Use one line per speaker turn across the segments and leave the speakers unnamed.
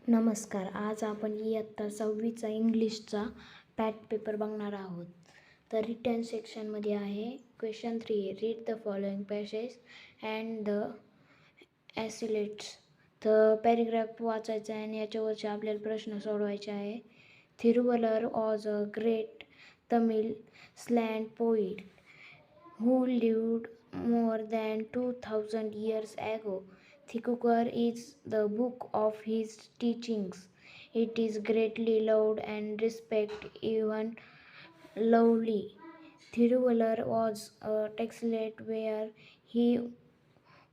नमस्कार. आज आपण इयत्ता 6वीचा इंग्लिशचा पॅट पेपर बघणार आहोत. तर रिटन सेक्शनमध्ये आहे question 3. Read the following passage and the ॲसिलेट्स. तर पॅरेग्राफ वाचायचा आहे आणि याच्यावरचे आपल्याला प्रश्न सोडवायचे आहे. Thiruvalluvar was a great Tamil स्लँग poet who lived more than 2000 years ago. Thikukar is the book of his teachings. It is greatly loved and respected, even lovely. Thiruvallur was a textile where he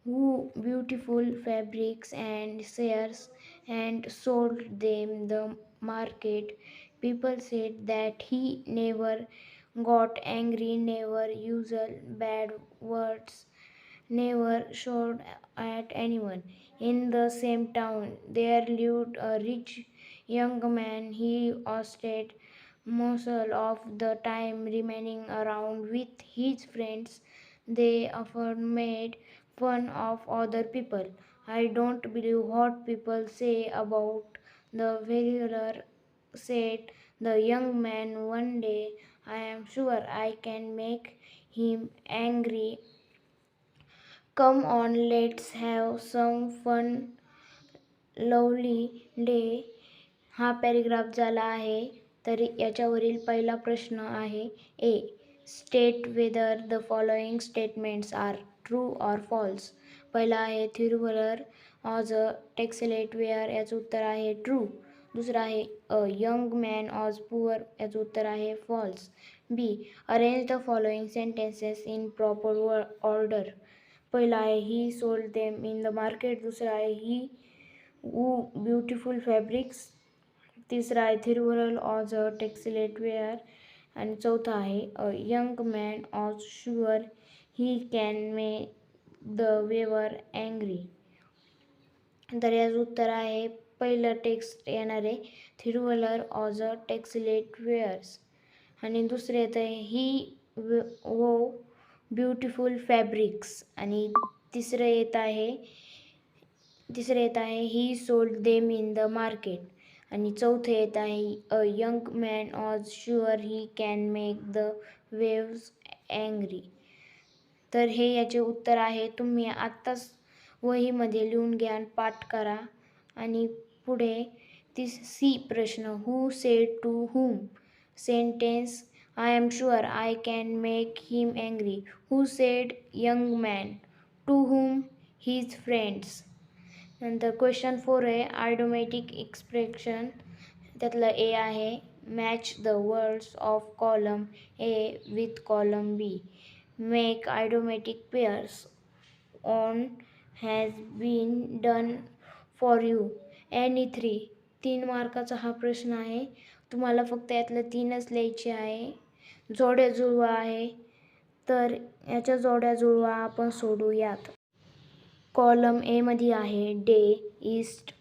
who beautiful fabrics and shares and sold them the market. People said that he never got angry, never used bad words, never shot at anyone. In the same town there lived a rich young man. He wasted most of the time remaining around with his friends. They often made fun of other people. I don't believe what people say about the Verular, said the young man one day. I am sure I can make him angry. Come on, let's have some fun. Lovely day. हा paragraph झाला आहे. तर याच्यावरील पहिला प्रश्न आहे A. State whether the following statements are true or false. पहिला आहे थिरुवल्लर ऑज अ टेक्सलेट वेअर, याचं उत्तर आहे ट्रू. दुसरं आहे a young man as poor, याचं उत्तर आहे false. B. Arrange the following sentences in proper order. पहिला आहे he sold them in the market. दुसरं आहे ही ब्युटिफुल फॅब्रिक्स. तिसरा आहे थिरुवल्लर ऑज अ टेक्सलेट वेअर. आणि चौथा आहे a young man was sure he can make the weaver angry. तर याचं उत्तर आहे पहिलं टेक्स्ट येणार आहे थिरुवल्लर ऑज अ टेक्सलेट वेअर्स. आणि दुसरे येत आहे ही वो ब्युटिफुल फॅब्रिक्स. आणि तिसरं येत आहे he sold them in the market. आणि चौथे येत आहे a young man was sure he can make the weaver angry. तर हे याचे उत्तर आहे. तुम्ही आत्ताच वहीमध्ये लिहून घ्या, पाठ करा. आणि पुढे सी प्रश्न. Who said to whom. Sentence. I am sure I can make him angry. Who said young man. To whom his friends. नंतर क्वेश्चन 4 आहे आयडोमॅटिक एक्सप्रेशन. त्यातलं ए आहे match the words of column A with column B. Make idiomatic pairs. One has been done for you. Any 3. 3 मार्काचा हा प्रश्न आहे. तुम्हाला फक्त यातलं 3च लिहायचे आहे. जोड्या जुळवा आहे. तर याच्या जोड्या जुळवा आपण सोडूयात. कॉलम एमध्ये आहे day, east,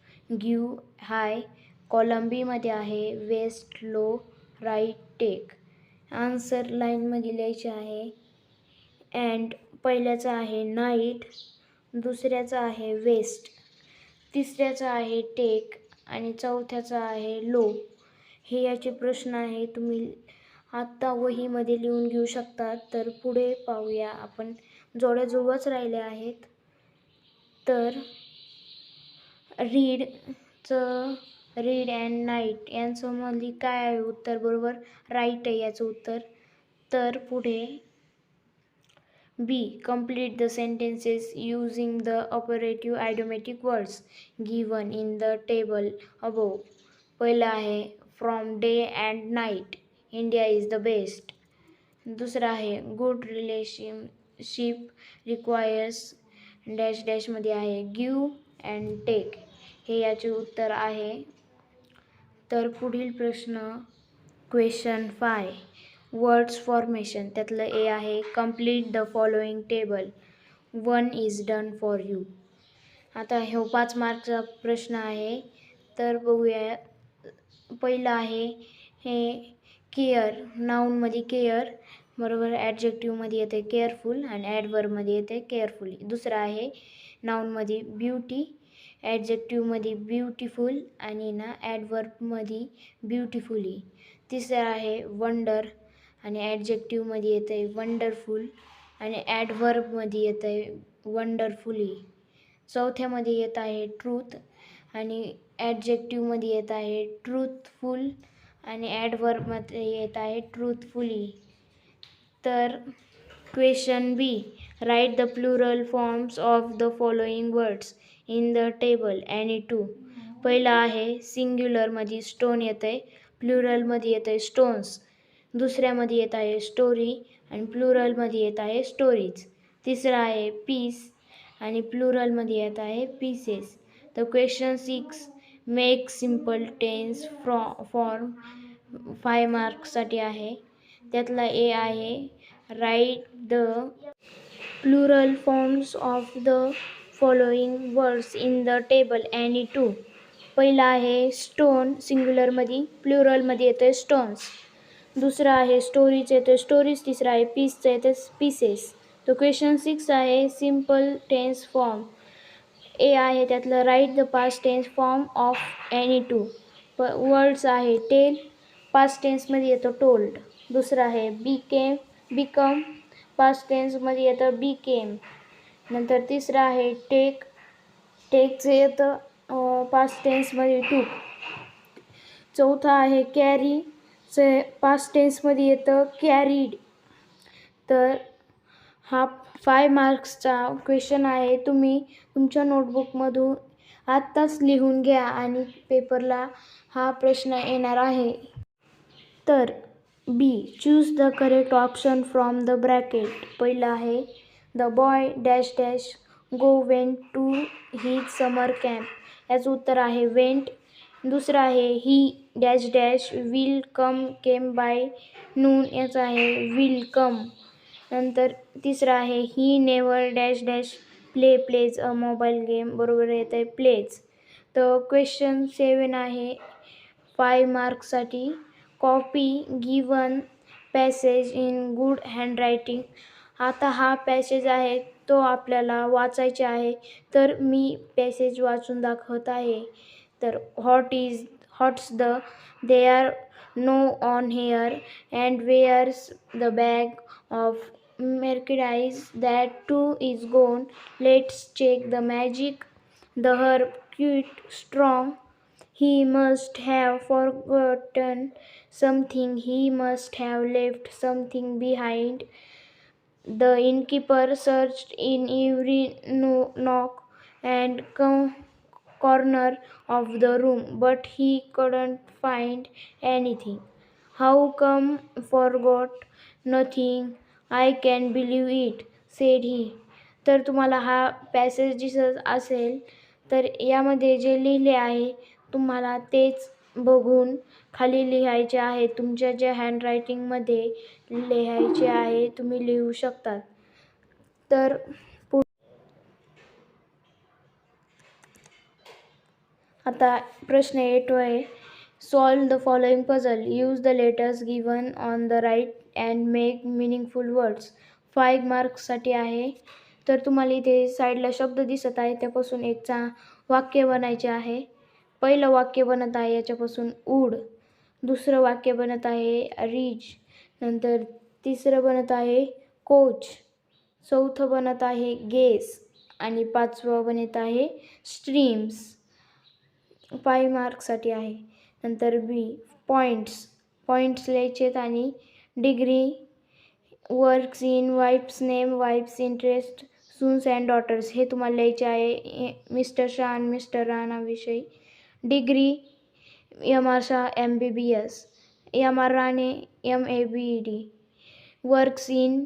give, high. Column बीमध्ये आहे west, low, right, take. Answer लाईनमध्ये लिहायचे आहे. अँड पहिल्याचा आहे नाईट, दुसऱ्याचा आहे वेस्ट, तिसऱ्याचा आहे टेक आणि चौथ्याचा आहे लो. हे याचे प्रश्न आहे. तुम्ही आत्ता वहीमध्ये लिहून घेऊ शकता. तर पुढे पाहूया आपण. जोड्या जुळवाच राहिल्या आहेत. तर रीड अँड नाईट यांच्यामधली काय आहे उत्तर? बरोबर राईट आहे याचं उत्तर. तर पुढे B. Complete the sentences using the operative idiomatic words given in the table above. पहिलं आहे from day and night India is the best. दुसरं आहे गुड रिलेशनशिप रिक्वायर्स डॅश डॅशमध्ये आहे गिव अँड टेक. हे याचे उत्तर आहे. तर पुढील प्रश्न क्वेश्चन 5 वर्ड्स फॉर्मेशन. त्यातलं ए आहे complete the following table. 1 is done for you. आता हे 5 मार्कचा प्रश्न आहे. तर बघूया. पहिलं आहे हे केअर. नाऊनमध्ये केअर बरोबर ॲडजेक्टिव्हमध्ये येते केअरफुल आणि ॲडवर्बमध्ये येते केअरफुली. दुसरं आहे नाऊनमध्ये ब्युटी ॲडजेक्टिव्हमध्ये ब्युटिफुल आणि ॲडव्हर्बमध्ये ब्युटिफुली. तिसरं आहे वंडर आणि ॲडजेक्टिव्हमध्ये येतं आहे वंडरफुल आणि ॲडव्हर्बमध्ये येतं आहे वंडरफुली. चौथ्यामध्ये येत आहे ट्रूथ आणि ॲडजेक्टिव्हमध्ये येत आहे ट्रूथफुल आणि ॲडव्हर्बमध्ये येत आहे ट्रूथफुली. तर question B, write the plural forms of the following words in the table any two. पहिला आहे सिंग्युलरमध्ये स्टोन येतं आहे, प्लुरलमध्ये येतं आहे स्टोन्स. दुसऱ्यामध्ये येत आहे स्टोरी आणि प्लुरलमध्ये येत आहे स्टोरीज. तिसरा आहे पीस आणि प्लुरलमध्ये येत आहे पीसेस. तर question 6, make simple tense form 5 मार्क्ससाठी आहे. त्यातला ए आहे write the plural forms of the following words in the table any two. पहिला आहे स्टोन सिंग्युलरमध्ये, प्लुरलमध्ये येतं स्टोन्स. दुसरा आहे स्टोरीज येतं स्टोरीज. तिसरा आहे पीसचं येतं पीसेस. तो क्वेश्चन 6 आहे सिम्पल टेन्स फॉर्म. ए आहे त्यातलं write the past tense form of any two. Words आहे टेल, पास्ट टेन्समध्ये येतं टोल्ड. दुसरं आहे बिकम, पास्ट टेन्समध्ये येतं बिकेम. नंतर तिसरं आहे टेकचं येतं पास्ट टेन्समध्ये टूक. चौथा आहे कॅरीचं पास्ट टेन्समध्ये येतं कॅरीड. तर हा 5 मार्क्सचा क्वेश्चन आहे. तुम्ही तुमच्या नोटबुकमधून आत्ताच लिहून घ्या आणि पेपरला हा प्रश्न येणार आहे. तर B, choose the correct option from the bracket. पहिलं आहे the boy dash dash go went to his summer camp. याचं उत्तर आहे वेंट. दुसरं आहे he dash dash will come came by noon. याचं आहे विल कम. नंतर तिसरं आहे he never dash dash plays a mobile game. बरोबर येतं आहे प्लेज. तर क्वेश्चन 7 आहे 5 मार्क्ससाठी. Copy given passage in good handwriting. आता हा पॅसेज आहे तो आपल्याला वाचायचा आहे. तर मी पॅसेज वाचून दाखवत आहे. तर hots the there know on hair and wears the bag of merchandise that too is gone. Let's check the magic. The herb quite strong. He must have forgotten something. He must have left something behind. The innkeeper searched in every nook and corner of the room, but he couldn't find anything. How come forgot nothing? I can't believe it, said he. तर तुम्हाला हा passage दिसत असेल तर यामध्ये जे लिहिले आहे तुम्हाला तेच बघून खाली लिहायचे आहे. तुमच्या ज्या हँडरायटिंगमध्ये लिहायचे आहे तुम्ही लिहू शकतात. तर आता प्रश्न 8 आहे. Solve the following puzzle. Use the letters given on the right and make meaningful words. 5 मार्क्ससाठी आहे. तर तुम्हाला इथे साईडला शब्द दिसत आहे त्यापासून एक वाक्य बनायचे आहे. पहिलं वाक्य बनत आहे याच्यापासून वूड. दुसरं वाक्य बनत आहे रीच. नंतर तिसरं बनत आहे कोच. चौथं बनत आहे गेस आणि 5वं बनत आहे स्ट्रीम्स. 5 मार्क्ससाठी आहे. नंतर बी, पॉईंट्स लिहायचेत आणि degree, works in, wife's name, wife's interest, sons and daughters हे तुम्हाला लिहायचे आहे मिस्टर शाह आणि मिस्टर राणाविषयी. Degree M.R. Shah MBBS, M.R. Rane MABED. Works in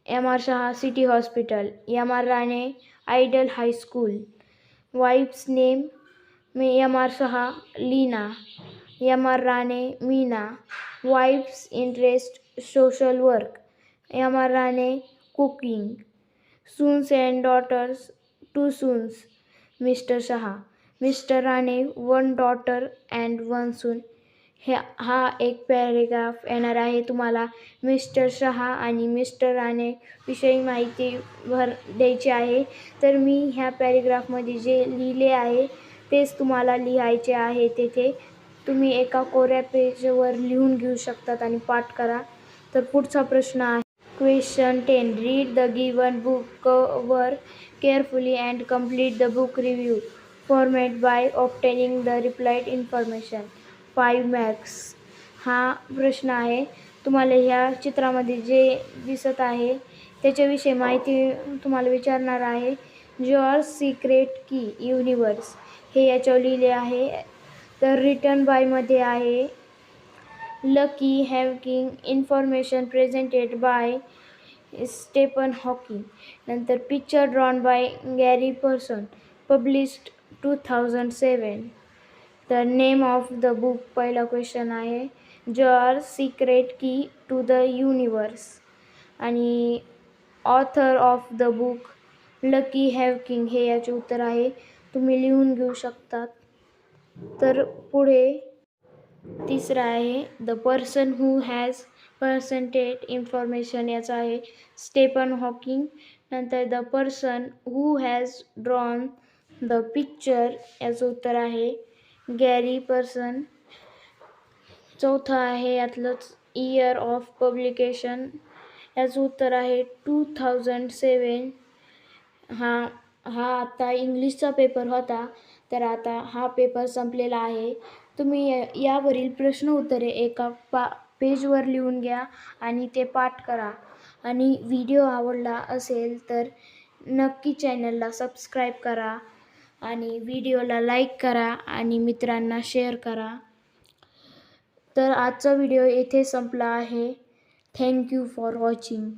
M.R. Shah city hospital, M.R. Rane ideal high school. Wife's name M.R. Shah Leena, M.R. Rane Meena. Wife's interest social work, M.R. Rane cooking. Sons and daughters 2 sons mister Shah. Mister Rane 1 daughter and 1 son. हा एक paragraph येणार आहे. तुम्हाला mister Shah आणि mister Rane विषयी माहिती द्यायची आहे. तर मी ह्या पॅरेग्राफमध्ये जे लिहिले आहे तेच तुम्हाला लिहायचे आहे. तेथे तुम्ही एका कोऱ्या पेजवर लिहून घेऊ शकतात आणि पाठ करा. तर पुढचा प्रश्न आहे question 10. Read the given book cover carefully and complete the book review format by obtaining the replied information. 5 marks. हा प्रश्न आहे. तुम्हाला ह्या चित्रामध्ये जे दिसत आहे त्याच्याविषयी माहिती तुम्हाला विचारणार आहे. युअर सिक्रेट की युनिवर्स हे याच्यावर लिहिले आहे. तर रिटन बायमध्ये आहे Lucy Hawking information presented by Stephen Hawking. नंतर picture drawn by Garry Parsons published 2007. The name of the book पहिला क्वेश्चन आहे your secret key to the universe आणि author of the book Lucy Hawking हे याचे उत्तर आहे. तुम्ही लिहून घेऊ शकतात. तर पुढे तिसरा आहे the person who has presented information याचा आहे स्टेफन हॉकिंग. नंतर the person who has drawn the picture याचं उत्तर आहे गॅरी पर्सन. चौथं आहे यातलंच इयर ऑफ पब्लिकेशन याचं उत्तर आहे 2007. हा आता इंग्लिशचा पेपर होता. तर आता हा पेपर संपलेला आहे. तुम्ही यावरील प्रश्न उत्तरे एका पेजवर लिहून घ्या आणि ते पाठ करा. आणि व्हिडिओ आवडला असेल तर नक्की चॅनलला सबस्क्राईब करा आणि व्हिडिओला लाईक करा आणि मित्रांना शेअर करा. तर आजचा व्हिडिओ येथे संपला आहे. Thank you for watching.